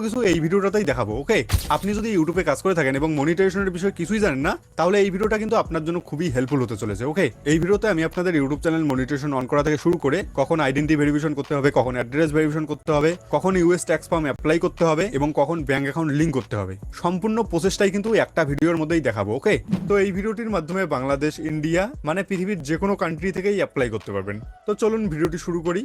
কিছু এই ভিডিওটাতেই দেখাবো। ওকে, আপনি যদি ইউটিউবে কাজ করে থাকেন এবং মনিটাইজেশনের বিষয়ে কিছুই জানেন না, তাহলে এই ভিডিওটা কিন্তু আপনার জন্য খুবই হেল্পফুল হতে চলেছে। ওকে, এই ভিডিওতে আমি আপনাদের ইউটিউব চ্যানেল মনিটাইজেশন অন করা থেকে শুরু করে কখন আইডেন্টি ভেরিফিকেশন করতে হবে, কখন অ্যাড্রেস ভেরিফিকেশন করতে হবে, কখন ইউএস ট্যাক্স ফর্ম অ্যাপ্লাই করতে হবে এবং কখন ব্যাংক অ্যাকাউন্ট লিঙ্ক করতে হবে, সম্পূর্ণ প্রসেসটাই কিন্তু একটা ভিডিওর মধ্যেই দেখাবো। ওকে, তো এই ভিডিওটির মাধ্যমে বাংলাদেশ, ইন্ডিয়া মানে পৃথিবীর যে কোনো কান্ট্রি থেকেই অ্যাপ্লাই করতে পারবেন। তো চলুন ভিডিওটি শুরু করি।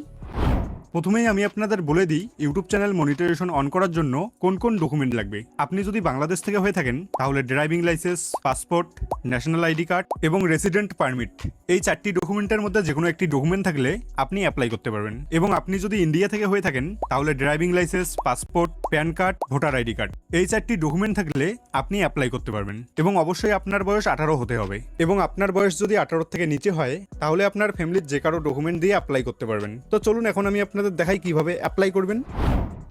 প্রথমেই আমি আপনাদের বলে দিই ইউটিউব চ্যানেল মনিটাইজেশন অন করার জন্য কোন কোন ডকুমেন্ট লাগবে। আপনি যদি বাংলাদেশ থেকে হয়ে থাকেন তাহলে driving licence, passport, national ID card এবং রেসিডেন্ট পারমিট, এই 4টি ডকুমেন্টের মধ্যে যে কোনো একটি ডকুমেন্ট থাকলে আপনি অ্যাপ্লাই করতে পারবেন। এবং আপনি যদি ইন্ডিয়া থেকে হয়ে থাকেন তাহলে driving licence, passport, pan card, voter ID card, এই 4টি ডকুমেন্ট থাকলে আপনি অ্যাপ্লাই করতে পারবেন। এবং অবশ্যই আপনার বয়স 18 হতে হবে। এবং আপনার বয়স যদি 18 থেকে নিচে হয় তাহলে আপনার ফ্যামিলির যে কারো ডকুমেন্ট দিয়ে অ্যাপ্লাই করতে পারবেন। তো চলুন এখন আমি আপনাদের দেখাই কিভাবে অ্যাপ্লাই করবেন।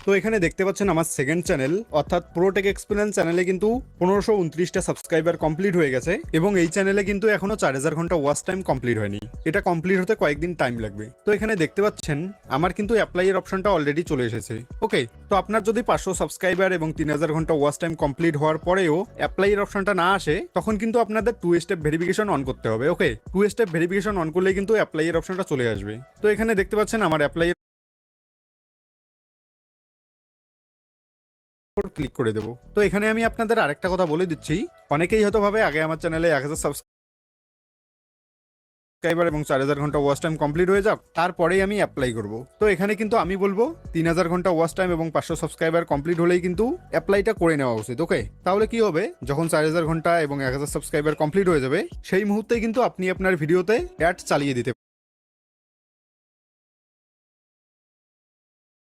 তো এখানে দেখতে পাচ্ছেন আমার সেকেন্ড চ্যানেল অর্থাৎ প্রোটেক এক্সপিরিয়েন্স চ্যানেলে কিন্তু 1529টা সাবস্ক্রাইবার কমপ্লিট হয়ে গেছে এবং এই চ্যানেলে কিন্তু এখনো 4000 ঘন্টা ওয়াচ টাইম কমপ্লিট হয়নি। এটা কমপ্লিট হতে কয়েকদিন টাইম লাগবে। তো এখানে দেখতে পাচ্ছেন আমার কিন্তু অ্যাপ্লাই এর অপশনটা অলরেডি চলে এসেছে। ওকে, তো আপনার যদি 500 সাবস্ক্রাইবার এবং 3000 ঘন্টা ওয়াচ টাইম কমপ্লিট হওয়ার পরেও অ্যাপ্লাই এর অপশনটা না আসে, তখন কিন্তু আপনাদের 2 স্টেপ ভেরিফিকেশন অন করতে হবে। ওকে, 2 স্টেপ ভেরিফিকেশন অন করলেই কিন্তু অ্যাপ্লাই এর অপশনটা চলে আসবে। তো এখানে দেখতে পাচ্ছেন আমার অ্যাপ্লাই ক্লিক করে দেবো। তো এখানে আমি আপনাদের আরেকটা কথা বলে দিচ্ছি, অনেকেই হয়তো ভাবে আগে আমার চ্যানেলে 1000 সাবস্ক্রাইবার এবং 4000 ঘন্টা ওয়াচ টাইম কমপ্লিট হয়ে যাক, তারপরেই আমি অ্যাপ্লাই করব। তো এখানে কিন্তু আমি বলবো 3000 ঘন্টা ওয়াচ টাইম এবং 500 সাবস্ক্রাইবার কমপ্লিট হলেই কিন্তু অ্যাপ্লাইটা করে নেওয়া উচিত। ওকে, তাহলে কি হবে, যখন 4000 ঘন্টা এবং 1000 সাবস্ক্রাইবার কমপ্লিট হয়ে যাবে সেই মুহূর্তেই কিন্তু আপনি আপনার ভিডিওতে অ্যাড চালিয়ে দিতে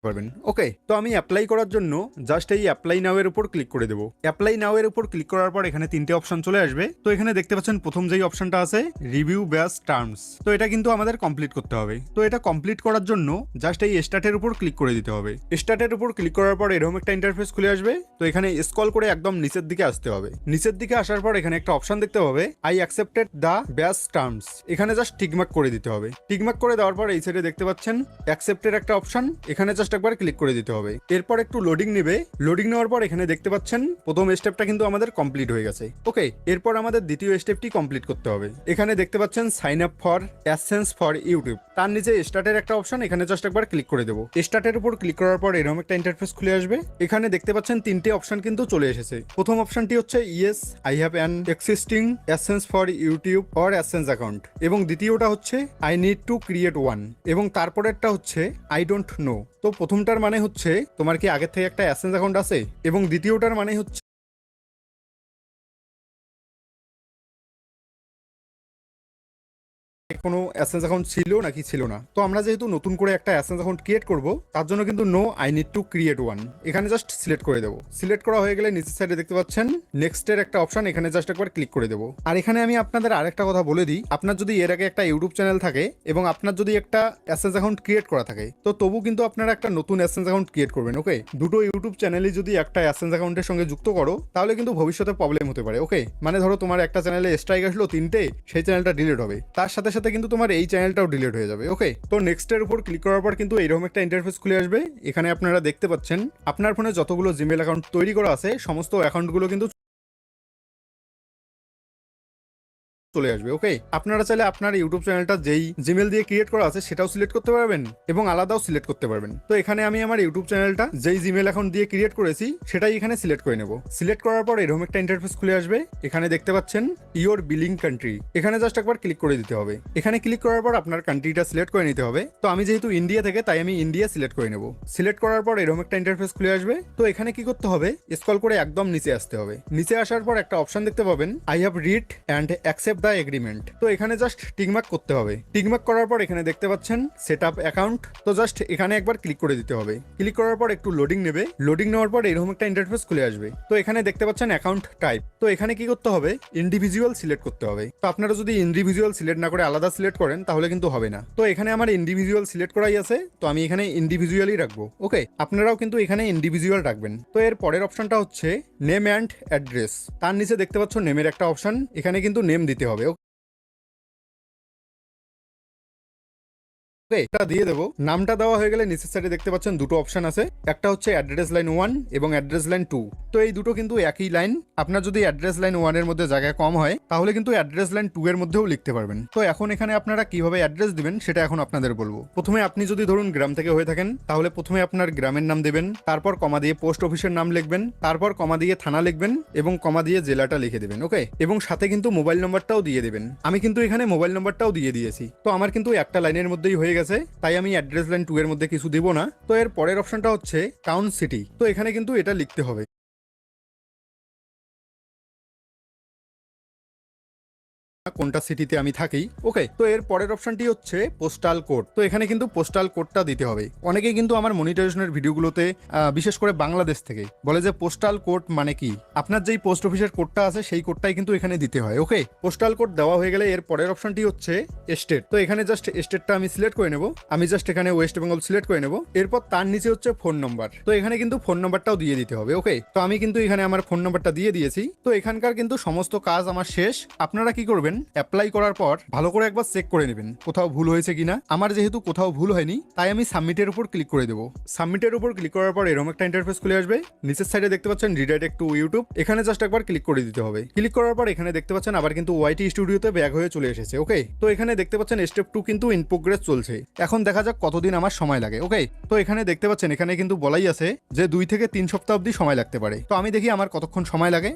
পারবেন। ওকে, তো আমি অ্যাপ্লাই করার জন্য জাস্ট এই অ্যাপ্লাই নাও এর উপর ক্লিক করে দেবো। অ্যাপ্লাই নাও এর উপর ক্লিক করার পর এখানে 3টে অপশন চলে আসবে। তো এখানে দেখতে পাচ্ছেন প্রথম যেই অপশনটা আছে রিভিউ ব্যাস টার্মস, তো এটা কিন্তু আমাদের কমপ্লিট করতে হবে। তো এটা কমপ্লিট করার জন্য জাস্ট এই স্টার্টের উপর ক্লিক করে দিতে হবে। স্টার্টের উপর ক্লিক করার পর এরকম একটা ইন্টারফেস খুলে আসবে। তো এখানে স্ক্রল করে একদম নিচের দিকে আসতে হবে। নিচের দিকে আসার পর এখানে একটা অপশন দেখতে হবে আই অ্যাকসেপ্টেড দ্য ব্যাস টার্মস, এখানে জাস্ট টিকমার্ক করে দিতে হবে। টিকমার্ক করে দেওয়ার পর এই সাইডে দেখতে পাচ্ছেন অ্যাকসেপ্টেড একটা অপশন, এখানে জাস্ট একবার ক্লিক করে দিতে হবে। এরপর একটু লোডিং নেবে। লোডিং নেওয়ার পর এখানে দেখতে পাচ্ছেন প্রথম স্টেপটা কিন্তু আমাদের কমপ্লিট হয়ে গেছে। ওকে, এরপর আমাদের দ্বিতীয় স্টেপটি কমপ্লিট করতে হবে। এখানে দেখতে পাচ্ছেন sign up for AdSense for YouTube, তার নিচে স্টার্টের একটা অপশন, এখানে জাস্ট একবার ক্লিক করে দেবো। স্টার্টের উপর ক্লিক করার পর এরকম একটা ইন্টারফেস খুলে আসবে। এখানে দেখতে পাচ্ছেন 3টে অপশন কিন্তু চলে এসেছে। প্রথম অপশনটি হচ্ছে yes I have an existing AdSense for YouTube or AdSense account, এবং দ্বিতীয়টা হচ্ছে I need to create one, এবং তারপরেরটা হচ্ছে আই ডোন্ট নো। তো প্রথমটার মানে হচ্ছে তোমার কি আগের থেকে একটা অ্যাডসেন্স অ্যাকাউন্ট আছে, এবং দ্বিতীয়টার মানে হচ্ছে কোনো অ্যাডসেন্স অ্যাকাউন্ট ছিল নাকি ছিল না। তো আমরা যেহেতু নতুন করে একটা অ্যাডসেন্স অ্যাকাউন্ট ক্রিয়েট করব, তার জন্য কিন্তু no I need to create one, এখানে জাস্ট সিলেক্ট করে দেবো। সিলেক্ট করা হয়ে গেলে নিচের সাইডে দেখতে পাচ্ছেন নেক্সটের একটা অপশন, এখানে জাস্ট একবার ক্লিক করে দেবো। আর এখানে আমি আপনাদের আরেকটা কথা বলে দিই, আপনার যদি এর আগে একটা ইউটিউব চ্যানেল থাকে এবং আপনার যদি একটা অ্যাডসেন্স অ্যাকাউন্ট ক্রিয়েট করা থাকে, তো তবু কিন্তু আপনারা একটা নতুন অ্যাডসেন্স অ্যাকাউন্ট ক্রিয়েট করবেন। ওকে, দুটো ইউটিউব চ্যানেলই যদি একটা অ্যাডসেন্স অ্যাকাউন্টের সঙ্গে যুক্ত করো, তাহলে কিন্তু ভবিষ্যতে প্রবলেম হতে পারে। ওকে, মানে ধরো তোমার একটা চ্যানেলে স্ট্রাইক আসলো 3টে, সেই চ্যানেলটা ডিলিট হবে, তার সাথে সাথে কিন্তু তোমার এই চ্যানেলটাও ডিলিট হয়ে যাবে। ওকে, তো নেক্সটের উপর ক্লিক করার পর কিন্তু এইরকম একটা ইন্টারফেস খুলে আসবে। এখানে আপনারা দেখতে পাচ্ছেন আপনার ফোনে যতগুলো জিমেল অ্যাকাউন্ট তৈরি করা আছে সমস্ত অ্যাকাউন্টগুলো কিন্তু চলে আসবে। ওকে, আপনারা চাইলে আপনার ইউটিউব চ্যানেলটা যেই জিমেল দিয়ে ক্রিয়েট করা আছে সেটাও সিলেক্ট করতে পারবেন এবং আলাদাও সিলেক্ট করতে পারবেন। তো এখানে আমি আমার ইউটিউব চ্যানেলটা যেই জিমেল অ্যাকাউন্ট দিয়ে ক্রিয়েট করেছি সেটাই এখানে সিলেক্ট করে নেব। সিলেক্ট করার পর এরকম একটা ইন্টারফেস খুলে আসবে। এখানে দেখতে পাচ্ছেন ইওর বিলিং কান্ট্রি, এখানে জাস্ট একবার ক্লিক করে দিতে হবে। এখানে ক্লিক করার পর আপনার কান্ট্রিটা সিলেক্ট করে নিতে হবে। তো আমি যেহেতু ইন্ডিয়া থেকে, তাই আমি ইন্ডিয়া সিলেক্ট করে নেব। সিলেক্ট করার পর এরকম একটা ইন্টারফেস খুলে আসবে। তো এখানে কি করতে হবে, স্ক্রল করে একদম নিচে আসতে হবে। নিচে আসার পর একটা অপশন দেখতে পাবেন I have read and accept the agreement, তো এখানে জাস্ট টিকমার্ক করতে হবে। টিকমার্ক করার পর এখানে দেখতে পাচ্ছেন সেট আপ অ্যাকাউন্ট, তো জাস্ট এখানে একবার ক্লিক করে দিতে হবে। ক্লিক করার পর একটু লোডিং নেবে। লোডিং নেওয়ার পর এরকম একটা ইন্টারফেস খুলে আসবে। তো এখানে দেখতে পাচ্ছেন অ্যাকাউন্ট টাইপ, তো এখানে কি করতে হবে, ইন্ডিভিজুয়াল সিলেক্ট করতে হবে। তো আপনারা যদি ইন্ডিভিজুয়াল সিলেক্ট না করে আলাদা সিলেক্ট করেন তাহলে কিন্তু হবে না। তো এখানে আমার ইন্ডিভিজুয়াল সিলেক্ট করাই আছে, তো আমি এখানে ইন্ডিভিজুয়ালই রাখবো। ওকে, আপনারাও কিন্তু এখানে ইন্ডিভিজুয়াল রাখবেন। তো এর পরের অপশনটা হচ্ছে নেম অ্যান্ড অ্যাড্রেস, তার নিচে দেখতে পাচ্ছ নেমের একটা অপশন, এখানে কিন্তু নেম দিতে হবে। এটা দিয়ে দেবো। নামটা দেওয়া হয়ে গেলে নিচের সাইডে দেখতে পাচ্ছেন দুটো অপশন আছে, একটা হচ্ছে অ্যাড্রেস লাইন 1 এবং অ্যাড্রেস লাইন 2। তো এই দুটো কিন্তু একই লাইন। আপনার যদি অ্যাড্রেস লাইন 1 এর মধ্যে জায়গা কম হয় তাহলে কিন্তু অ্যাড্রেস লাইন 2 এর মধ্যেও লিখতে পারবেন। তো এখন এখানে আপনারা কিভাবে অ্যাড্রেস দিবেন সেটা এখন আপনাদের বলবো। প্রথমে আপনি যদি ধরুন গ্রাম থেকে হয়ে থাকেন তাহলে প্রথমে আপনার গ্রামের নাম দেবেন, তারপর কমা দিয়ে পোস্ট অফিসের নাম লিখবেন, তারপর কমা দিয়ে থানা লিখবেন এবং কমা দিয়ে জেলাটা লিখে দেবেন। ওকে, এবং সাথে কিন্তু মোবাইল নাম্বারটাও দিয়ে দেবেন। আমি কিন্তু এখানে মোবাইল নাম্বারটাও দিয়ে দিয়েছি। তো আমার কিন্তু একটা লাইনের মধ্যেই হয়ে গেছে, তাই আমি অ্যাড্রেস লাইন 2 এর মধ্যে কিছু দিব না। তো এর পরের অপশনটা হচ্ছে টাউন সিটি। তো এখানে কিন্তু এটা লিখতে হবে কোনটা সিটিতে আমি থাকি। ওকে, তো এর পরের অপশনটি হচ্ছে পোস্টাল কোড। তো এখানে কিন্তু পোস্টাল কোডটা দিতে হবে। অনেকেই কিন্তু আমার মনিটাইজেশনের ভিডিওগুলোতে বিশেষ করে বাংলাদেশ থেকে বলে যে পোস্টাল কোড মানে কি, আপনার যেই পোস্ট অফিসের কোডটা আছে সেই কোডটাই কিন্তু এখানে দিতে হয়। ওকে, পোস্টাল কোড দেওয়া হয়ে গেলে এর পরের অপশনটি হচ্ছে স্টেট। তো এখানে জাস্ট স্টেটটা আমি সিলেক্ট করে নেব। আমি জাস্ট এখানে ওয়েস্ট বেঙ্গল সিলেক্ট করে নেব। এরপর তার নিচে হচ্ছে ফোন নাম্বার। তো এখানে কিন্তু ফোন নাম্বারটাও দিয়ে দিতে হবে। ওকে, তো আমি কিন্তু এখানে আমার ফোন নাম্বারটা দিয়ে দিয়েছি। তো এখানকার কিন্তু সমস্ত কাজ আমার শেষ। আপনারা কি করবেন, অ্যাপ্লাই করার পর ভালো করে একবার চেক করে নেবেন কোথাও ভুল হয়েছে কিনা। আমার যেহেতু কোথাও ভুল হয়নি তাই আমি সাবমিটের উপর ক্লিক করে দেবো। সাবমিটের উপর ক্লিক করার পর এরকম একটা ইন্টারফেস খুলে আসবে। নিচের সাইডে দেখতে পাচ্ছেন রিডাইরেক্ট টু ইউটিউব, এখানে জাস্ট একবার ক্লিক করে দিতে হবে। ক্লিক করার পর এখানে দেখতে পাচ্ছেন আবার কিন্তু ওয়াইটি স্টুডিওতে ব্যাক হয়ে চলে এসেছে। ওকে, তো এখানে দেখতে পাচ্ছেন স্টেপ 2 কিন্তু ইন প্রোগ্রেস চলছে। এখন দেখা যাক কতদিন আমার সময় লাগে। ওকে, তো এখানে দেখতে পাচ্ছেন এখানে কিন্তু বলাই আছে যে 2 থেকে 3 সপ্তাহ অবধি সময় লাগতে পারে। তো আমি দেখি আমার কতক্ষণ সময় লাগে।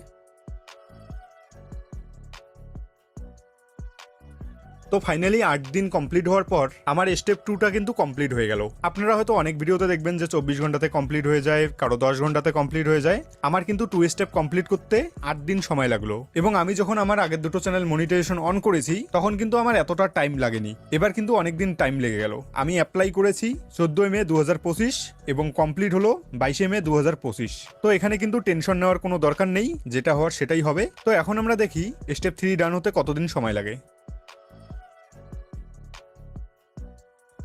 তো ফাইনালি 8 দিন কমপ্লিট হওয়ার পর আমার স্টেপ 2টা কিন্তু কমপ্লিট হয়ে গেল। আপনারা হয়তো অনেক ভিডিওতে দেখবেন যে 24 ঘন্টাতে কমপ্লিট হয়ে যায়, কারো 10 ঘন্টাতে কমপ্লিট হয়ে যায়। আমার কিন্তু 2 স্টেপ কমপ্লিট করতে 8 দিন সময় লাগলো। এবং আমি যখন আমার আগের দুটো চ্যানেল মনিটাইজেশন অন করেছি তখন কিন্তু আমার এতটা টাইম লাগেনি। এবার কিন্তু অনেক দিন টাইম লেগে গেল। আমি অ্যাপ্লাই করেছি 14 মে 2025 এবং কমপ্লিট হলো 22 মে 2025। তো এখানে কিন্তু টেনশন নেওয়ার কোনো দরকার নেই, যেটা হওয়ার সেটাই হবে। তো এখন আমরা দেখি স্টেপ 3 ডান হতে কতদিন সময় লাগে।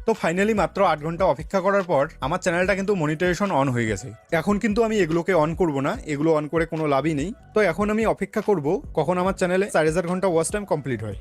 তো ফাইনালি মাত্র 8 ঘন্টা অপেক্ষা করার পর আমার চ্যানেলটা কিন্তু মনিটাইজেশন অন হয়ে গেছে। এখন কিন্তু আমি এগুলোকে অন করব না, এগুলো অন করে কোনো লাভই নেই। তো এখন আমি অপেক্ষা করব কখন আমার চ্যানেলে 4000 ঘন্টা ওয়াচ টাইম কমপ্লিট হয়।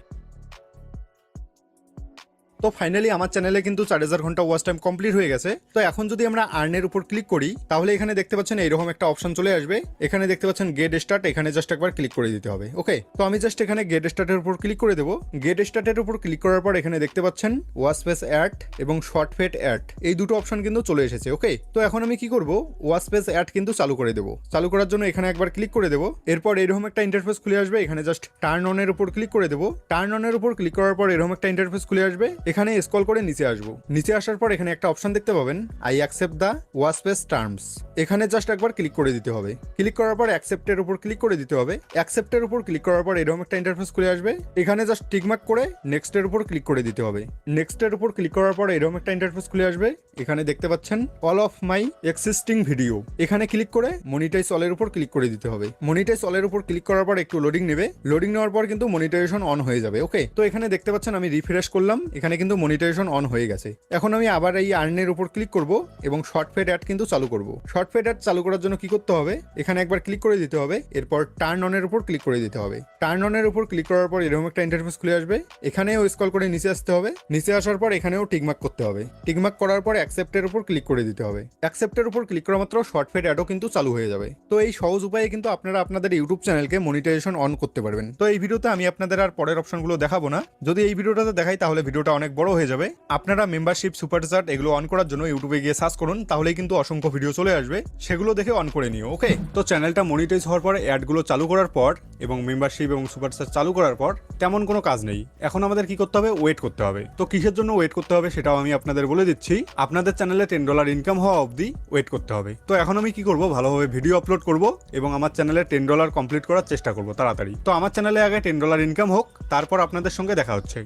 তো ফাইনালি আমার চ্যানেলে কিন্তু 4000 ঘন্টা ওয়াচ টাইম কমপ্লিট হয়ে গেছে। তো এখন যদি আমরা আর্নের উপর ক্লিক করি তাহলে এখানে দেখতে পাচ্ছেন এইরকম একটা অপশন চলে আসবে। এখানে দেখতে পাচ্ছেন গেট স্টার্ট, এখানে জাস্ট একবার ক্লিক করে দিতে হবে। ওকে, তো আমি জাস্ট এখানে গেট স্টার্টের উপর ক্লিক করে দেবো। গেট স্টার্টের উপর ক্লিক করার পর এখানে দেখতে পাচ্ছেন ওয়াচ পেজ অ্যাড এবং শর্ট ফেট অ্যাড, এই দুটো অপশন কিন্তু চলে এসেছে। ওকে, তো এখন আমি কি করব, ওয়াচ পেজ অ্যাড কিন্তু চালু করে দেবো। চালু করার জন্য এখানে একবার ক্লিক করে দেবো। এরপর এরকম একটা ইন্টারফেস খুলে আসবে। এখানে জাস্ট টার্ন অনের উপর ক্লিক করে দেবো। টার্ন অনের উপর ক্লিক করার পর এরকম একটা ইন্টারফেস খুলে আসবে। এখানে স্ক্রল করে নিচে আসবো। নিচে আসার পর এখানে একটা অপশন দেখতে পাবেন I accept the watch page terms. এখানে জাস্ট একবার ক্লিক করে দিতে হবে। ক্লিক করার পর অ্যাকসেপ্টের উপর ক্লিক করে দিতে হবে। অ্যাকসেপ্টের উপর ক্লিক করার পর এরকম একটা ইন্টারফেস খুলে আসবে। এখানে জাস্ট টিকমার্ক করে নেক্সটের উপর ক্লিক করে দিতে হবে। নেক্সটের উপর ক্লিক করার পর এরকম একটা ইন্টারফেস খুলে আসবে। এখানে দেখতে পাচ্ছেন all of my existing video, এখানে ক্লিক করে মনিটাইজ অলের উপর ক্লিক করে দিতে হবে। মনিটাইজ অলের উপর ক্লিক করার পর একটু লোডিং নেবে। লোডিং নেওয়ার পর কিন্তু মনিটাইজেশন অন হয়ে যাবে। ওকে, তো এখানে দেখতে পাচ্ছেন আমি রিফ্রেশ করলাম, এখানে কিন্তু মনিটাইজেশন অন হয়ে গেছে। এখন আমি আবার এই আর্নের উপর ক্লিক করব এবং শর্ট ফেড অ্যাড কিন্তু চালু করব। শর্ট ফেড অ্যাড চালু করার জন্য কি করতে হবে, এখানে একবার ক্লিক করে দিতে হবে। এরপর টার্ন অনের উপর ক্লিক করে দিতে হবে। টার্ন অনের উপর ক্লিক করার পর এরকম একটা ইন্টারফেস খুলে আসবে। এখানেও স্ক্রল করে নিচে আসতে হবে। নিচে আসার পর এখানেও টিকমার্ক করতে হবে। টিকমার্ক করার পর অ্যাকসেপ্টের উপর ক্লিক করে দিতে হবে। অ্যাকসেপ্টের উপর ক্লিক করা মাত্র শর্ট ফেড অ্যাডও কিন্তু চালু হয়ে যাবে। তো এই সহজ উপায়ে কিন্তু আপনারা আপনাদের ইউটিউব চ্যানেলকে মনিটাইজেশন অন করতে পারবেন। তো এই ভিডিওতে আমি আপনাদের আর পরের অপশনগুলো দেখাবো না। যদি এই ভিডিওটাতে দেখাই তাহলে ভিডিওটা অনেক বড় হয়ে যাবে। আপনারা মেম্বারশিপ, সুপার চ্যাট এগুলো অন করার জন্য ইউটিউবে গিয়ে সার্চ করুন, তাহলেই কিন্তু অসংখ্য ভিডিও চলে আসবে, সেগুলো দেখে অন করে নিও। ওকে, তো চ্যানেলটা মনিটাইজ হওয়ার পর অ্যাডগুলো চালু করার পর এবং মেম্বারশিপ এবং সুপার চ্যাট চালু করার পর তেমন কোনো কাজ নেই। এখন আমাদের কি করতে হবে, ওয়েট করতে হবে। তো কিসের জন্য ওয়েট করতে হবে সেটাও আমি আপনাদের বলে দিচ্ছি। আপনাদের চ্যানেলে $10 ইনকাম হওয়া অবধি ওয়েট করতে হবে। তো এখন আমি কি করব, ভালোভাবে ভিডিও আপলোড করব এবং আমার চ্যানেলে $10 কমপ্লিট করার চেষ্টা করব তাড়াতাড়ি। তো আমার চ্যানেলে আগে $10 ইনকাম হোক, তারপর আপনাদের সঙ্গে দেখা হচ্ছে।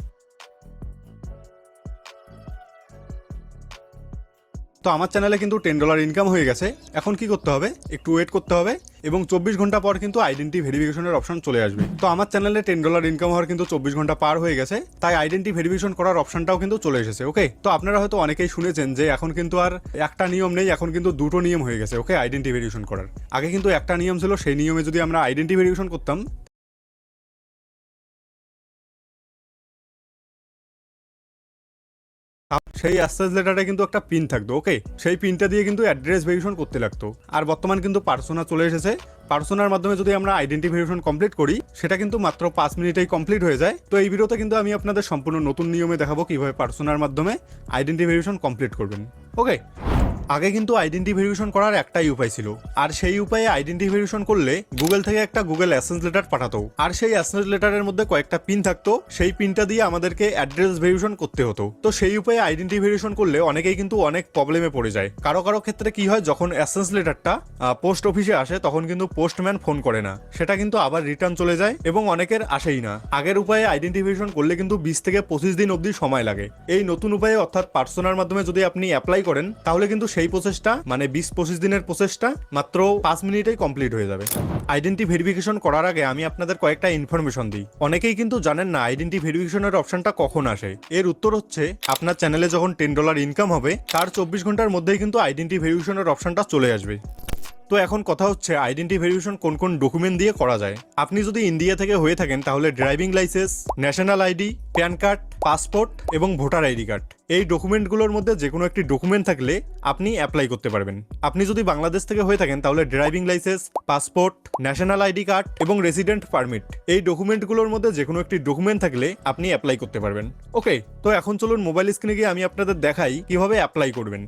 তো আমার চ্যানেলে কিন্তু $10 ইনকাম হয়ে গেছে। এখন কি করতে হবে, একটু ওয়েট করতে হবে এবং 24 ঘন্টা পর কিন্তু আইডেন্টি ভেরিফিকেশনের অপশন চলে আসবে। তো আমার চ্যানেলে $10 ইনকাম হওয়ার কিন্তু 24 ঘন্টা পার হয়ে গেছে, তাই আইডেন্টি ভেরিফিকেশন করার অপশনটাও কিন্তু চলে এসেছে। ওকে, তো আপনারা হয়তো অনেকেই শুনেছেন যে এখন কিন্তু আর একটা নিয়ম নেই, এখন কিন্তু দুটো নিয়ম হয়ে গেছে। ওকে, আইডেন্টি ভেরিফিকেশন করার আগে কিন্তু একটা নিয়ম ছিল, সেই নিয়মে যদি আমরা আইডেন্টি ভেরিফিকেশন করতাম সেই অ্যাক্সেস লেটারে কিন্তু একটা পিন থাকতো, ওকে? সেই পিনটা দিয়ে কিন্তু অ্যাড্রেস ভেরিফিকেশন করতে লাগতো। আর বর্তমান কিন্তু পার্সোনা চলে এসেছে। পার্সোনার মাধ্যমে যদি আমরা আইডেন্টি ভেরিফিকেশন কমপ্লিট করি, সেটা কিন্তু মাত্র 5 মিনিটেই কমপ্লিট হয়ে যায়। তো এই ভিডিওতে কিন্তু আমি আপনাদের সম্পূর্ণ নতুন নিয়মে দেখাবো কিভাবে পার্সোনার মাধ্যমে আইডেন্টি ভেরিফিকেশন কমপ্লিট করবেন, ওকে? আগে কিন্তু আইডেন্টি ভেরিফিকেশন করার একটাই উপায় ছিল, আর সেই উপায়ে আইডেন্টি ভেরিফিকেশন করলে গুগল থেকে একটা গুগল অ্যাসেন্স লেটার পাঠাতো, আর সেই অ্যাসেন্স লেটারের মধ্যে কয়েকটা পিন থাকতো। সেই পিনটা দিয়ে আমাদেরকে অ্যাড্রেস ভেরিফিকেশন করতে হতো। তো সেই উপায়ে আইডেন্টি ভেরিফিকেশন করলে অনেকেই কিন্তু অনেক প্রবলেমে পড়ে যায়। কারো কারো ক্ষেত্রে কি হয়, যখন অ্যাসেন্স লেটারটা পোস্ট অফিসে আসে তখন কিন্তু পোস্টম্যান ফোন করে না, সেটা কিন্তু আবার রিটার্ন চলে যায় এবং অনেকের আসেই না। আগের উপায়ে আইডেন্টি ভেরিফিকেশন করলে কিন্তু 20 থেকে 25 দিন অবধি সময় লাগে। এই নতুন উপায়ে অর্থাৎ পার্সোনার মাধ্যমে যদি আপনি অ্যাপ্লাই করেন, তাহলে কিন্তু সেই প্রসেসটা মানে 20-25 দিনের প্রসেসটা মাত্র 5 মিনিটেই কমপ্লিট হয়ে যাবে। আইডেন্টি ভেরিফিকেশন করার আগে আমি আপনাদের কয়েকটা ইনফরমেশন দিই। অনেকেই কিন্তু জানেন না আইডেন্টি ভেরিফিকেশনের অপশনটা কখন আসে। এর উত্তর হচ্ছে, আপনার চ্যানেলে যখন $10 ইনকাম হবে তার 24 ঘন্টার মধ্যেই কিন্তু আইডেন্টি ভেরিফিকেশনের অপশনটা চলে আসবে। তো এখন কথা হচ্ছে আইডেন্টি ভেরিফিকেশন কোন কোন ডকুমেন্ট দিয়ে করা যায়। আপনি যদি ইন্ডিয়া থেকে হয়ে থাকেন তাহলে driving licence, national ID, pan card, passport এবং ভোটার আইডি কার্ড, এই ডকুমেন্টগুলোর মধ্যে যে কোনো একটি ডকুমেন্ট থাকলে আপনি অ্যাপ্লাই করতে পারবেন। আপনি যদি বাংলাদেশ থেকে হয়ে থাকেন তাহলে driving licence, passport, national ID card এবং রেসিডেন্ট পারমিট, এই ডকুমেন্টগুলোর মধ্যে যে কোনো একটি ডকুমেন্ট থাকলে আপনি অ্যাপ্লাই করতে পারবেন, ওকে? তো এখন চলুন মোবাইল স্ক্রিনে গিয়ে আমি আপনাদের দেখাই কিভাবে অ্যাপ্লাই করবেন।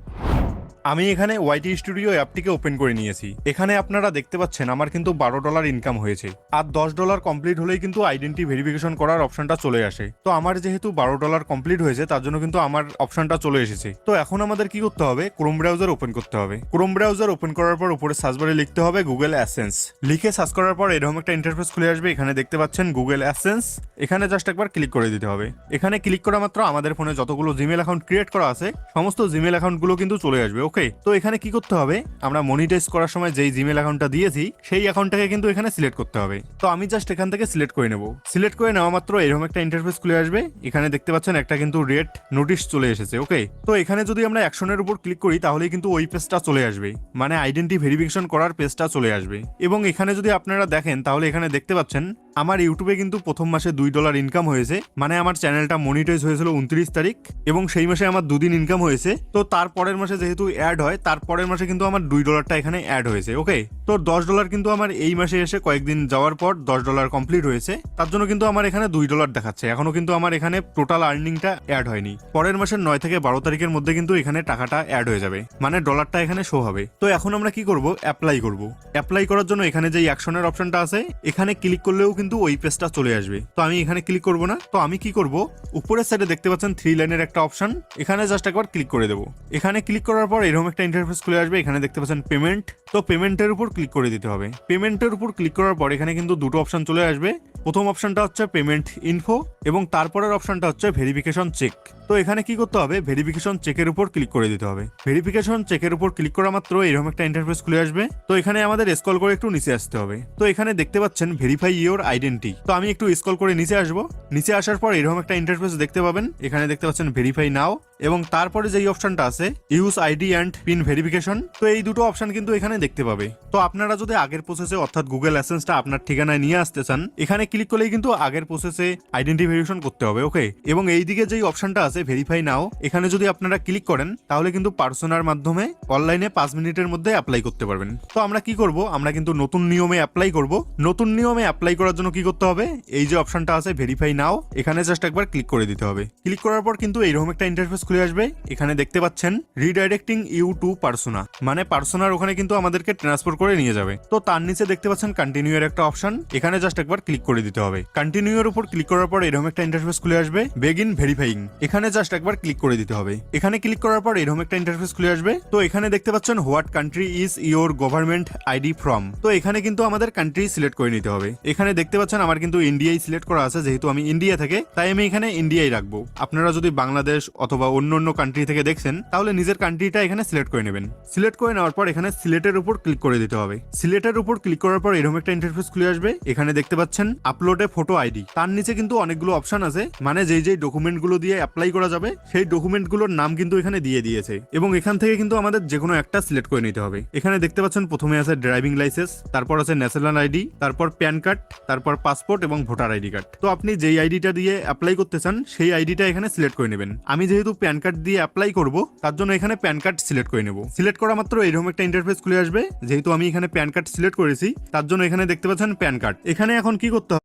আমি এখানে ওয়াইটি স্টুডিও অ্যাপটিকে ওপেন করে নিয়েছি। এখানে আপনারা দেখতে পাচ্ছেন আমার কিন্তু $12 ইনকাম হয়েছে, আর $10 কমপ্লিট হলেই কিন্তু আইডেন্টি ভেরিফিকেশন করার অপশনটা চলে আসে। তো আমার যেহেতু $12 কমপ্লিট হয়েছে তার জন্য কিন্তু আমার অপশনটা চলে এসেছে। তো এখন আমাদের কি করতে হবে, ক্রোম ব্রাউজার ওপেন করতে হবে। ক্রোম ব্রাউজার ওপেন করার পর উপরে সার্চ বারে লিখতে হবে গুগল অ্যাসেন্স। লিখে সার্চ করার পর এরকম একটা ইন্টারফেস খুলে আসবে। এখানে দেখতে পাচ্ছেন গুগল অ্যাসেন্স, এখানে জাস্ট একবার ক্লিক করে দিতে হবে। এখানে ক্লিক করা মাত্র আমাদের ফোনে যতগুলো জিমেল অ্যাকাউন্ট ক্রিয়েট করা আছে সমস্ত জিমেল অ্যাকাউন্টগুলো কিন্তু চলে আসবে, ওকে? তো এখানে কি করতে হবে, আমরা মনিটাইজ করার সময় যেই জিমেল অ্যাকাউন্টটা দিয়েছি সেই অ্যাকাউন্টটাকে কিন্তু এখানে সিলেক্ট করতে হবে। তো আমি জাস্ট এখান থেকে সিলেক্ট করে নেব। সিলেক্ট করে নেওয়া মাত্র এরকম একটা ইন্টারফেস খুলে আসবে। এখানে দেখতে পাচ্ছেন একটা কিন্তু রেড নোটিশ চলে এসেছে, ওকে? তো এখানে যদি আমরা অ্যাকশনের উপর ক্লিক করি তাহলেই কিন্তু ওই পেজটা চলে আসবে, মানে আইডেন্টি ভেরিফিকেশন করার পেজটা চলে আসবে। এবং এখানে যদি আপনারা দেখেন তাহলে এখানে দেখতে পাচ্ছেন আমার ইউটিউবে কিন্তু প্রথম মাসে $2 ইনকাম হয়েছে, মানে আমার চ্যানেলটা মনিটাইজ হয়েছিল 29 তারিখ এবং সেই মাসে আমার 2 দিন ইনকাম হয়েছে। তো তারপরের মাসে যেহেতু অ্যাড হয়, তারপরের মাসে কিন্তু আমার $2টা এখানে অ্যাড হয়েছে, ওকে? তো $10 কিন্তু আমার এই মাসে এসে কয়েকদিন যাওয়ার পর $10 কমপ্লিট হয়েছে, তার জন্য কিন্তু আমার এখানে $2 দেখাচ্ছে। এখনো কিন্তু আমার এখানে টোটাল আর্নিংটা অ্যাড হয়নি। পরের মাসের 9 থেকে 12 তারিখের মধ্যে কিন্তু এখানে টাকাটা অ্যাড হয়ে যাবে, মানে ডলারটা এখানে শো হবে। তো এখন আমরা কি করব, অ্যাপ্লাই করব। অ্যাপ্লাই করার জন্য এখানে যে অ্যাকশনের অপশনটা আছে এখানে ক্লিক করলেও কিন্তু ওই পেজটা চলে আসবে। তো আমি এখানে ক্লিক করব না। তো আমি কি করব, উপরের সাইডে দেখতে পাচ্ছেন 3 লাইনের একটা অপশন, এখানে জাস্ট একবার ক্লিক করে দেবো। এখানে ক্লিক করার পর এরকম একটা ইন্টারফেস খুলে আসবে। এখানে দেখতে পাচ্ছেন পেমেন্ট, তো পেমেন্টের উপর ক্লিক করে দিতে হবে। পেমেন্টের উপর ক্লিক করার পর এখানে কিন্তু দুটো অপশন চলে আসবে। প্রথম অপশনটা হচ্ছে পেমেন্ট ইনফো এবং তারপরের অপশনটা হচ্ছে ভেরিফিকেশন চেক। তো এখানে কি করতে হবে, ভেরিফিকেশন চেকের উপর ক্লিক করে দিতে হবে। ভেরিফিকেশন চেকের উপর ক্লিক করা মাত্র এরকম একটা ইন্টারফেস খুলে আসবে। তো এখানে আমাদের স্ক্রল করে একটু নিচে আসতে হবে। তো এখানে দেখতে পাচ্ছেন ভেরিফাই ইওর আইডেন্টি। তো আমি একটু স্ক্রল করে নিচে আসবো। নিচে আসার পর এরকম একটা ইন্টারফেস দেখতে পাবেন। এখানে দেখতে পাচ্ছেন ভেরিফাই নাও এবং তারপরে যেই অপশনটা আছে use ID and pin verification. তো এই দুটো অপশন কিন্তু এখানে দেখতে পাবে। তো আপনারা যদি আগের প্রসেসে অর্থাৎ গুগল অ্যাসেন্সটা আপনার ঠিকানায় নিয়ে আসতে চান, এখানে ক্লিক করলেই কিন্তু আগের প্রসেসে আইডেন্টি ভেরিফিকেশন করতে হবে, ওকে? এবং এইদিকে যেই অপশনটা আছে ভেরিফাই নাও, এখানে যদি আপনারা ক্লিক করেন তাহলে কিন্তু পার্সোনার মাধ্যমে অনলাইনে 5 মিনিটের মধ্যে অ্যাপ্লাই করতে পারবেন। তো আমরা কি করব, আমরা কিন্তু নতুন নিয়মে অ্যাপ্লাই করব। নতুন নিয়মে অ্যাপ্লাই করার জন্য কি করতে হবে, এই যে অপশনটা আছে ভেরিফাই নাও, এখানে জাস্ট একবার ক্লিক করে দিতে হবে। ক্লিক করার পর কিন্তু এইরকম একটা ইন্টারফেস খুলে আসবে। এখানে দেখতে পাচ্ছেন রিডাইরেক্টিং ইউ টু পার্সোনা, মানে পার্সোনার ওখানে কিন্তু আমাদেরকে ট্রান্সফার করে নিয়ে যাবে। তো তার নিচে দেখতে পাচ্ছেন কন্টিনিউ এর একটা অপশন, এখানে জাস্ট একবার ক্লিক করে দিতে হবে। কন্টিনিউ এর উপর ক্লিক করার পর এরকম একটা ইন্টারফেস খুলে আসবে বেগিন ভেরিফাইং, এখানে জাস্ট একবার ক্লিক করে দিতে হবে। এখানে ক্লিক করার পর এরকম একটা ইন্টারফেস খুলে আসবে। তো এখানে দেখতে পাচ্ছেন what country is your government ID from. তো এখানে কিন্তু আমাদের কান্ট্রি সিলেক্ট করে নিতে হবে। এখানে দেখতে পাচ্ছেন আমার কিন্তু ইন্ডিয়াই সিলেক্ট করা আছে, যেহেতু আমি ইন্ডিয়া থেকে তাই আমি এখানে ইন্ডিয়াই রাখবো। আপনারা যদি বাংলাদেশ অথবা অন্য অন্য কান্ট্রি থেকে দেখছেন তাহলে নিজের কান্ট্রিটা এখানে সিলেক্ট করে নেবেন। সিলেক্ট করে নেওয়ার পর এখানে সিলেটের উপর ক্লিক করে দিতে হবে। সিলেটের উপর ক্লিক করার পর এরকম একটা ইন্টারফেস খুলে আসবে। এখানে দেখতে পাচ্ছেন আপলোডে ফটো আইডি, তার নিচে কিন্তু অনেকগুলো অপশন আছে, মানে যেই যেই ডকুমেন্টগুলো দিয়ে অ্যাপ্লাই করা যাবে সেই ডকুমেন্টগুলোর নাম কিন্তু এখানে দিয়ে দিয়েছে এবং এখান থেকে কিন্তু আমাদের যে কোনো একটা সিলেক্ট করে নিতে হবে। এখানে দেখতে পাচ্ছেন প্রথমে আছে ড্রাইভিং লাইসেন্স, তারপর আছে ন্যাশনাল আইডি, তারপর প্যান কার্ড, তারপর পাসপোর্ট এবং ভোটার আইডি কার্ড। তো আপনি যেই আইডিটা দিয়ে অ্যাপ্লাই করতে চান সেই আইডিটা এখানে সিলেক্ট করে নেবেন। আমি যেহেতু প্যান কার্ড দিয়ে অ্যাপ্লাই করব তার জন্য এখানে প্যান কার্ড সিলেক্ট করে নেব। সিলেক্ট করা মাত্র এরকম একটা ইন্টারফেস খুলে আসবে। যেহেতু আমি এখানে প্যান কার্ড সিলেক্ট করেছি তার জন্য এখানে দেখতে পাচ্ছেন প্যান কার্ড। এখানে এখন কি করতে হবে,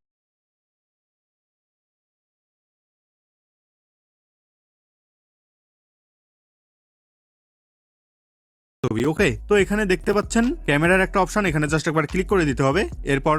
ছবি। ওকে, তো এখানে দেখতে পাচ্ছেন ক্যামেরার একটা অপশন, এখানে জাস্ট একবার ক্লিক করে দিতে হবে। এরপর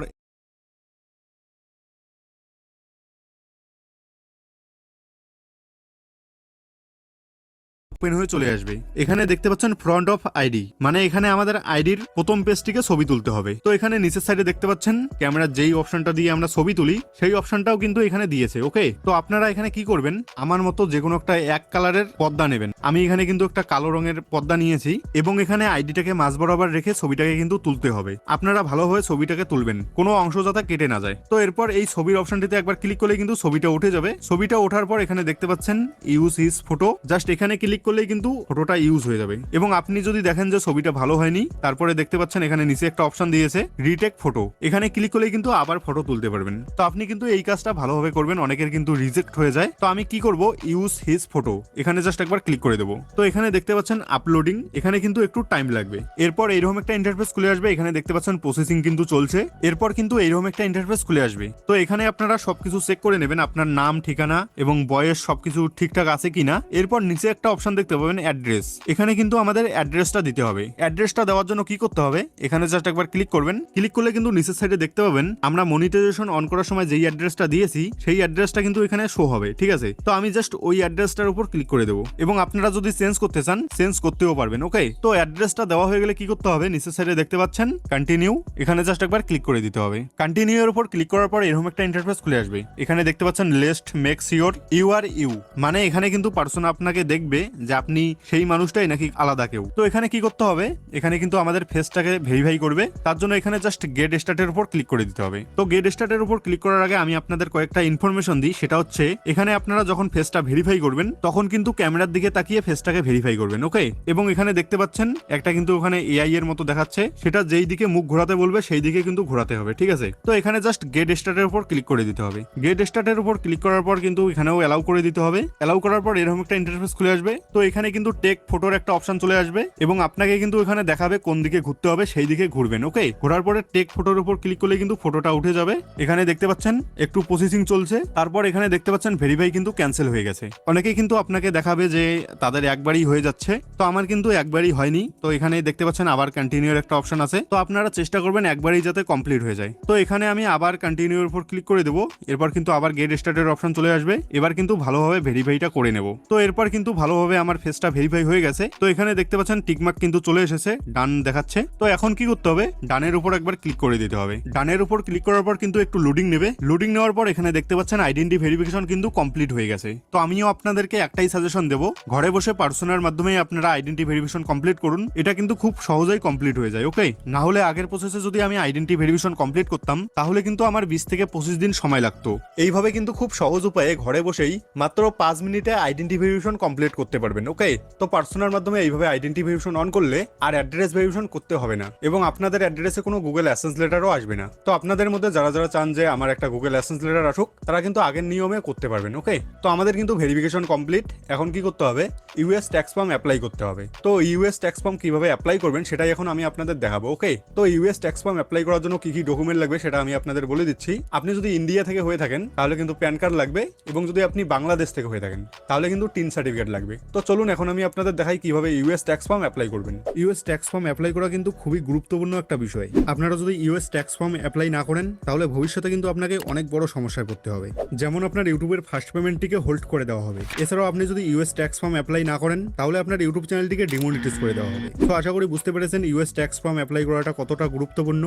ওপেন হয়ে চলে আসবে। এখানে দেখতে পাচ্ছেন ফ্রন্ট অফ আইডি, মানে এখানে আমাদের আইডির প্রথম পেজটিকে ছবি তুলতে হবে। তো এখানে নিচের সাইডে দেখতে পাচ্ছেন ক্যামেরার যেই অপশনটা দিয়ে আমরা ছবি তুলি সেই অপশনটাও কিন্তু এখানে দিয়েছে। ওকে, তো আপনারা এখানে কি করবেন, আমার মতো যে কোনো একটা এক কালারের পর্দা নেবেন। আমি এখানে কিন্তু একটা কালো রঙের পর্দা নিয়েছি এবং এখানে আইডিটাকে মাঝ বরাবর রেখে ছবিটাকে কিন্তু তুলতে হবে। আপনারা ভালোভাবে ছবিটাকে তুলবেন, কোনো অংশ যাতে কেটে না যায়। তো এরপর এই ছবির অপশনটিতে একবার ক্লিক করলে কিন্তু ছবিটা উঠে যাবে। ছবিটা ওঠার পর এখানে দেখতে পাচ্ছেন ইউজ হিজ ফটো, জাস্ট এখানে ক্লিক করলেই কিন্তু ফটোটা ইউজ হয়ে যাবে। এবং আপনি যদি দেখেন যে ছবিটা ভালো হয়নি, তারপরে দেখতে পাচ্ছেন এখানে নিচে একটা অপশন দিয়েছে রিটেক ফটো, এখানে ক্লিক করলেই কিন্তু আবার ফটো তুলতে পারবেন। তো আপনি কিন্তু এই কাজটা ভালোভাবে করবেন, অনেকের কিন্তু রিজেক্ট হয়ে যায়। তো আমি কি করব, ইউজ হিজ ফটো, এখানে জাস্ট একবার ক্লিক করে দেবো। তো এখানে দেখতে পাচ্ছেন আপলোডিং, এখানে কিন্তু একটু টাইম লাগবে। এরপর এইরকম একটা ইন্টারফেস খুলে আসবে, এখানে দেখতে পাচ্ছেন প্রসেসিং কিন্তু চলছে। এরপর কিন্তু এইরকম একটা ইন্টারফেস খুলে আসবে। তো এখানে আপনারা সবকিছু চেক করে নেবেন, আপনার নাম, ঠিকানা এবং বয়স সবকিছু ঠিকঠাক আছে কিনা। এরপর নিচে একটা অপশন দেখতে পাবেন অ্যাড্রেস, এখানে কিন্তু আমাদের অ্যাড্রেসটা দিতে হবে। অ্যাড্রেসটা দেওয়ার জন্য কি করতে হবে, এখানে জাস্ট একবার ক্লিক করবেন। ক্লিক করলে কিন্তু নিচের সাইডে দেখতে পাবেন আমরা মনিটাইজেশন অন করার সময় যেই অ্যাড্রেসটা দিয়েছি সেই অ্যাড্রেসটা কিন্তু এখানে শো হবে। ঠিক আছে, তো আমি জাস্ট ওই অ্যাড্রেসটার উপর ক্লিক করে দেবো এবং আপনারা যদি চেঞ্জ করতে চান চেঞ্জ করতেও পারবেন। ওকে, তো অ্যাড্রেসটা দেওয়া হয়ে গেলে কি করতে হবে, নিচের সাইডে দেখতে পাচ্ছেন কন্টিনিউ, এখানে জাস্ট একবার ক্লিক করে দিতে হবে। কন্টিনিউ এর উপর ক্লিক করার পর এরকম একটা ইন্টারফেস খুলে আসবে। এখানে দেখতে পাচ্ছেন list make sure you are you, মানে এখানে কিন্তু পার্সন আপনাকে দেখবে যে আপনি সেই মানুষটাই নাকি আলাদা কেউ। তো এখানে কি করতে হবে, এখানে কিন্তু আমাদের ফেসটাকে ভেরিফাই করবে, তার জন্য এখানে জাস্ট গেট স্টার্টের উপর ক্লিক করে দিতে হবে। তো গেট স্টার্টের উপর ক্লিক করার আগে আমি আপনাদের কয়েকটা ইনফরমেশন দিই, সেটা হচ্ছে এখানে আপনারা যখন ফেসটা ভেরিফাই করবেন তখন কিন্তু ক্যামেরার দিকে তাকিয়ে ফেসটাকে ভেরিফাই করবেন। ওকে, এবং এখানে দেখতে পাচ্ছেন একটা কিন্তু ওখানে এআই এর মতো দেখাচ্ছে, সেটা যেই দিকে মুখ ঘোরাতে বলবে সেই দিকে কিন্তু ঘোরাতে হবে। ঠিক আছে, তো এখানে জাস্ট গেট স্টার্টের উপর ক্লিক করে দিতে হবে। গেট স্টার্টের উপর ক্লিক করার পর কিন্তু এখানেও অ্যালাউ করে দিতে হবে। অ্যালাউ করার পর এরকম একটা ইন্টারফেস খুলে আসবে। তো এখানে কিন্তু টেক ফটোর একটা অপশন চলে আসবে এবং আপনাকে কিন্তু এখানে দেখাবে কোন দিকে ঘুরতে হবে, সেই দিকে ঘুরবেন। ওকে, ঘোরার পরে টেক ফটোর উপর ক্লিক করলে কিন্তু ফটোটা উঠে যাবে। এখানে দেখতে পাচ্ছেন একটু প্রসেসিং চলছে, তারপর এখানে দেখতে পাচ্ছেন ভেরিফাই কিন্তু ক্যান্সেল হয়ে গেছে। অনেকেই কিন্তু আপনাকে দেখাবে যে তাদের একবারই হয়ে যাচ্ছে, তো আমার কিন্তু একবারই হয়নি। তো এখানে দেখতে পাচ্ছেন আবার কন্টিনিউর একটা অপশন আছে, তো আপনারা চেষ্টা করবেন একবারই যাতে কমপ্লিট হয়ে যায়। তো এখানে আমি আবার কন্টিনিউর উপর ক্লিক করে দেবো। এরপর কিন্তু আবার গেট স্টার্টের অপশন চলে আসবে, এবার কিন্তু ভালোভাবে ভেরিফাইটা করে নেব। তো এরপর কিন্তু ভালোভাবে আমার ফেসটা ভেরিফাই হয়ে গেছে। তো এখানে দেখতে পাচ্ছেন টিকমার্ক কিন্তু চলে এসেছে, ডান দেখাচ্ছে। তো এখন কি করতে হবে, ডানের উপর একবার ক্লিক করে দিতে হবে। ডানের উপর ক্লিক করার পর কিন্তু একটু লোডিং নেবে। লোডিং নেওয়ার পর এখানে দেখতে পাচ্ছেন আইডেন্টি ভেরিফিকেশন কিন্তু কমপ্লিট হয়ে গেছে। তো আমিও আপনাদেরকে একটাই সাজেশন দেবো, ঘরে বসে পার্সোনার মাধ্যমে আপনারা আইডেন্টি ভেরিফিকেশন কমপ্লিট করুন, এটা কিন্তু খুব সহজেই কমপ্লিট হয়ে যায়। ওকে, না হলে আগের প্রসেসে যদি আমি আইডেন্টি ভেরিফিকেশন কমপ্লিট করতাম তাহলে কিন্তু আমার 20 থেকে 25 দিন সময় লাগতো। এইভাবে কিন্তু খুব সহজ উপায়ে ঘরে বসেই মাত্র 5 মিনিটে আইডেন্টি ভেরিফিকেশন কমপ্লিট করতে পারবেন। ওকে, তো পার্সোনার মাধ্যমে এইভাবে আইডেন্টি ভেরিফিকেশন অন করলে আর অ্যাড্রেস ভেরিফিকেশন করতে হবে না এবং আপনাদের অ্যাড্রেসে কোনো গুগল অ্যাসেন্স লেটারও আসবে না। তো আপনাদের মধ্যে যারা যারা চান যে আমার একটা গুগল অ্যাসেন্স লেটার আসুক তারা কিন্তু আগের নিয়মে করতে পারবেন। ওকে, তো আমাদের কিন্তু ভেরিফিকেশন কমপ্লিট। এখন কি করতে হবে, ইউএস ট্যাক্স ফর্ম অ্যাপ্লাই করতে হবে। তো ইউএস ট্যাক্স ফর্ম কিভাবে অ্যাপ্লাই করবেন সেটাই এখন আমি আপনাদের দেখাবো। ওকে, তো ইউএস ট্যাক্স ফর্ম অ্যাপ্লাই করার জন্য কি কি ডকুমেন্ট লাগবে সেটা আমি আপনাদের বলে দিচ্ছি। আপনি যদি ইন্ডিয়া থেকে হয়ে থাকেন তাহলে কিন্তু প্যান কার্ড লাগবে এবং যদি আপনি বাংলাদেশ থেকে হয়ে থাকেন তাহলে কিন্তু টিন সার্টিফিকেট লাগবে। তো চলুন এখন আমি আপনাদের দেখাই কিভাবে ইউএস ট্যাক্স ফর্ম অ্যাপ্লাই করবেন। ইউএস ট্যাক্স ফর্ম অ্যাপ্লাই করা কিন্তু খুবই গুরুত্বপূর্ণ একটা বিষয়। আপনারা যদি ইউএস ট্যাক্স ফর্ম অ্যাপ্লাই না করেন তাহলে ভবিষ্যতে কিন্তু আপনাকে অনেক বড় সমস্যায় পড়তে হবে। যেমন আপনার ইউটিউবের ফার্স্ট পেমেন্টটিকে হোল্ড করে দেওয়া হবে। এছাড়াও আপনি যদি ইউএস ট্যাক্স ফর্ম অ্যাপ্লাই না করেন তাহলে আপনার ইউটিউব চ্যানেলটিকে ডিমনিটাইজ করে দেওয়া হবে। তো আশা করি বুঝতে পেরেছেন ইউএস ট্যাক্স ফর্ম অ্যাপ্লাই করাটা কতটা গুরুত্বপূর্ণ।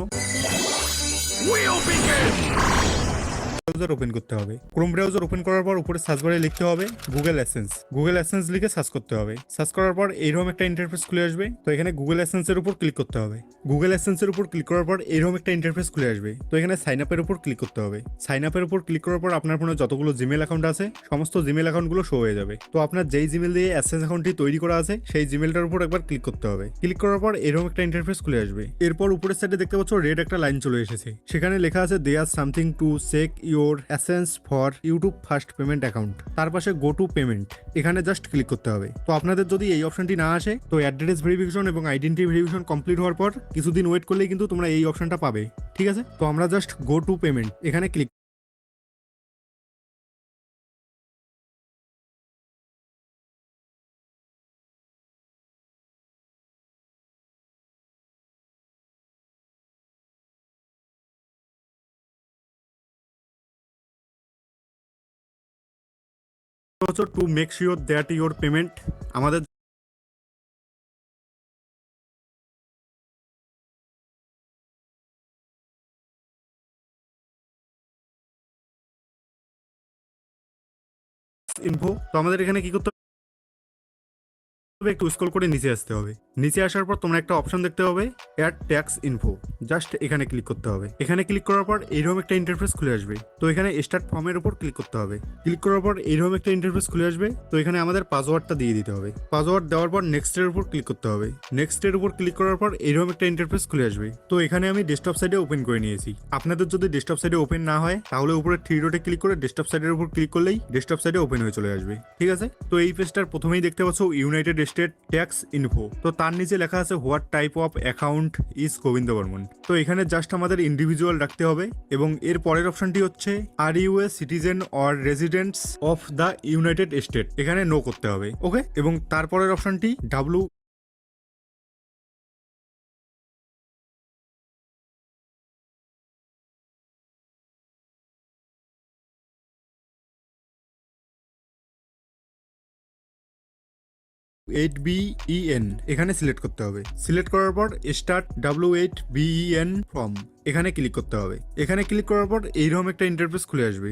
ব্রাউজার ওপেন করতে হবে। ক্রোম ব্রাউজার ওপেন করার পর উপরে সার্চ বারে লিখতে হবে গুগল অ্যাডসেন্স। গুগল অ্যাডসেন্স লিখে সার্চ করতে হবে। সার্চ করার পর এইরকম একটা ইন্টারফেস খুলে আসবে। তো এখানে গুগল অ্যাডসেন্সের উপর ক্লিক করতে হবে। গুগল অ্যাডসেন্সের উপর ক্লিক করার পর এইরকম একটা ইন্টারফেস খুলে আসবে। তো এখানে সাইন আপের উপর ক্লিক করতে হবে। সাইন আপের উপর ক্লিক করার পর আপনার ফোনে যতগুলো জিমেল অ্যাকাউন্ট আছে সমস্ত জিমেল অ্যাকাউন্টগুলো শো হয়ে যাবে। তো আপনার যেই জিমেল দিয়ে অ্যাডসেন্স অ্যাকাউন্টটি তৈরি করা আছে সেই জিমেলটার উপর একবার ক্লিক করতে হবে। ক্লিক করার পর এরকম একটা ইন্টারফেস খুলে আসবে। এরপর উপরের সাইডে দেখতে পাচ্ছ রেড একটা লাইন চলে এসেছে। সেখানে লেখা আছে there something to check your AdSense for YouTube first payment account. তার পাশে গো টু পেমেন্ট, এখানে জাস্ট ক্লিক করতে হবে। তো আপনাদের যদি এই অপশনটি না আসে তো অ্যাড্রেস ভেরিফিকেশন এবং আইডেন্টি ভেরিফিকেশন কমপ্লিট হওয়ার পর কিছুদিন ওয়েট করলেই কিন্তু তোমরা এই অপশনটা পাবে। ঠিক আছে, তো আমরা জাস্ট গো টু পেমেন্ট এখানে click to make sure that your payment আমাদের ইনফো। তো আমাদের এখানে কি করতে হবে, একটু স্ক্রল করে নিচে আসতে হবে। নিচে আসার পর তোমরা একটা অপশন দেখতে হবে অ্যাড ট্যাক্স ইনফো, জাস্ট এখানে ক্লিক করতে হবে। এখানে ক্লিক করার পর এইরকম একটা ইন্টারফেস খুলে আসবে। তো এখানে স্টার্ট ফর্মের উপর ক্লিক করতে হবে। ক্লিক করার পর এইরকম একটা ইন্টারফেস খুলে আসবে। তো এখানে আমাদের পাসওয়ার্ডটা দিয়ে দিতে হবে। পাসওয়ার্ড দেওয়ার পর নেক্সট এর উপর ক্লিক করতে হবে। নেক্সট এর উপর ক্লিক করার পর এইরকম একটা ইন্টারফেস খুলে আসবে। তো এখানে আমি ডেস্কটপ সাইডে ওপেন করে নিয়েছি। আপনাদের যদি ডেস্কটপ সাইডে ওপেন না হয় তাহলে উপরে থ্রি ডটে ক্লিক করে ডেস্কটপ সাইডের উপর ক্লিক করলেই ডেস্কটপ সাইডে ওপেন হয়ে চলে আসবে। ঠিক আছে, তো এই পেজটার প্রথমেই দেখতে পাচ্ছ ইউনাইটেড স্টেট ট্যাক্স ইনফো। তো তার নিচে লেখা আছে what type of account is Gobinda Barman. তো এখানে জাস্ট আমাদের ইন্ডিভিজুয়াল রাখতে হবে এবং এর পরের অপশনটি হচ্ছে are you a citizen or residents of the United State, এখানে নো করতে হবে। ওকে, এবং তারপরের অপশনটি ডাব্লু BEN এখানে সিলেক্ট করতে হবে। সিলেক্ট করার পর স্টার্ট W8BEN ফর্ম এখানে ক্লিক করতে হবে। এখানে ক্লিক করার পর এইরকম একটা ইন্টারফেস খুলে আসবে।